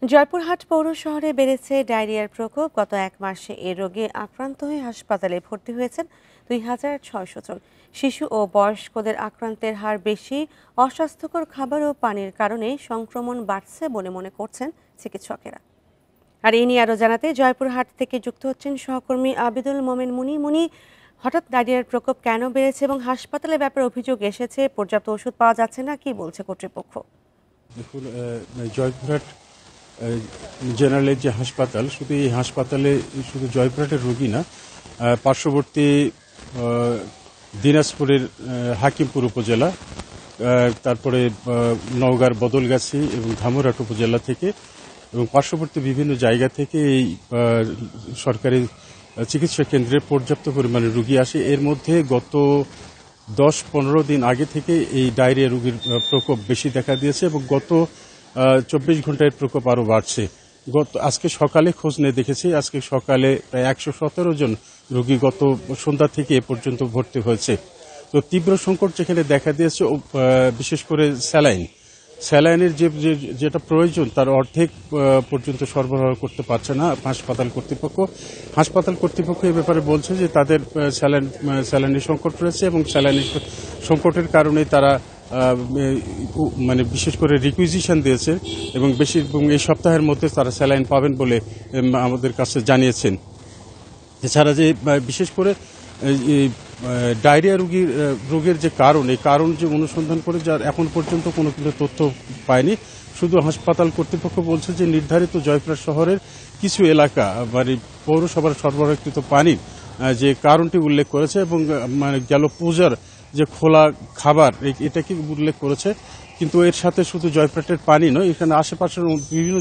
জয়পুরহাট পৌর শহরে বেড়েছে ডায়রিয়ার প্রকোপ। গত এক মাসে এ রোগে আক্রান্ত হয়ে হাসপাতালে ভর্তি হয়েছেন ২,৬০০ জন। শিশু ও বয়স্কদের আক্রান্তের হার বেশি। অস্বাস্থ্যকর খাবার ও পানির কারণে সংক্রমণ বাড়ছে বলে মনে করছেন চিকিৎসকেরা। আর এই নিয়ে আরও জানাতে জয়পুরহাট থেকে যুক্ত হচ্ছেন সহকর্মী আবিদুল মোমেন মুনি। হঠাৎ ডায়রিয়ার প্রকোপ কেন বেড়েছে এবং হাসপাতালের ব্যাপারে অভিযোগ এসেছে, পর্যাপ্ত ওষুধ পাওয়া যাচ্ছে না, কি বলছে কর্তৃপক্ষ? দেখুন, জয়পুরহাট জেনারেলের যে হাসপাতাল, শুধু এই হাসপাতালে শুধু জয়পুরহাটের রোগী না, পার্শ্ববর্তী দিনাজপুরের হাকিমপুর উপজেলা, তারপরে নওগাঁর বদলগাছি এবং ধামুরহাট উপজেলা থেকে এবং পার্শ্ববর্তী বিভিন্ন জায়গা থেকে এই সরকারি চিকিৎসা কেন্দ্রে পর্যাপ্ত পরিমাণে রোগী আসে। এর মধ্যে গত 10-15 দিন আগে থেকে এই ডায়রিয়া রোগীর প্রকোপ বেশি দেখা দিয়েছে এবং গত 24 ঘন্টায় প্রকোপ আরও বাড়ছে। আজকে সকালে খোঁজ নিয়ে দেখেছি, আজকে সকালে প্রায় 117 জন রোগী গত সন্ধ্যা থেকে এ পর্যন্ত ভর্তি হয়েছে। তো তীব্র সংকট যেখানে দেখা দিয়েছে, বিশেষ করে স্যালাইনের যেটা প্রয়োজন তার অর্ধেক পর্যন্ত সরবরাহ করতে পারছে না হাসপাতাল কর্তৃপক্ষ। এ ব্যাপারে বলছে যে তাদের স্যালাইনের সংকট রয়েছে এবং স্যালাইনের সংকটের কারণে তারা মানে বিশেষ করে রিকুইজিশন দিয়েছে এবং এই সপ্তাহের মধ্যে তারা স্যালাইন পাবেন বলে আমাদের কাছে জানিয়েছেন। এছাড়া যে বিশেষ করে ডায়রিয়া রোগের যে কারণ, এই কারণ যে অনুসন্ধান করে যার এখন পর্যন্ত কোনো কিন্তু তথ্য পায়নি। শুধু হাসপাতাল কর্তৃপক্ষ বলছে যে নির্ধারিত জয়পুরহাট শহরের কিছু এলাকা মানে পৌরসভার সরবরাহকৃত পানির যে কারণটি উল্লেখ করেছে এবং মানে গেল পূজার যে খোলা খাবার এটাকে উল্লেখ করেছে। কিন্তু এর সাথে শুধু জয়পুরহাটের পানি নয়, এখানে আশেপাশের বিভিন্ন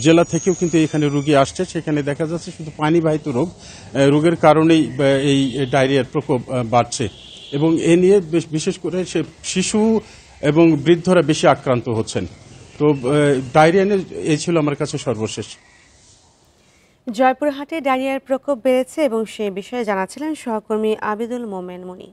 জেলা থেকেও কিন্তু এখানে রোগী আসছে। সেখানে দেখা যাচ্ছে শুধু পানিবাহিত রোগের কারণেই এই ডায়রিয়ার প্রকোপ বাড়ছে এবং এ নিয়ে বিশেষ করে শিশু এবং বৃদ্ধরা বেশি আক্রান্ত হচ্ছেন। তো ডায়রিয়া নিয়ে এই ছিল আমার কাছে সর্বশেষ। জয়পুরহাটে ডায়রিয়ার প্রকোপ বেড়েছে এবং সে বিষয়ে জানাচ্ছিলেন সহকর্মী আবিদুল মোমেন মুনি।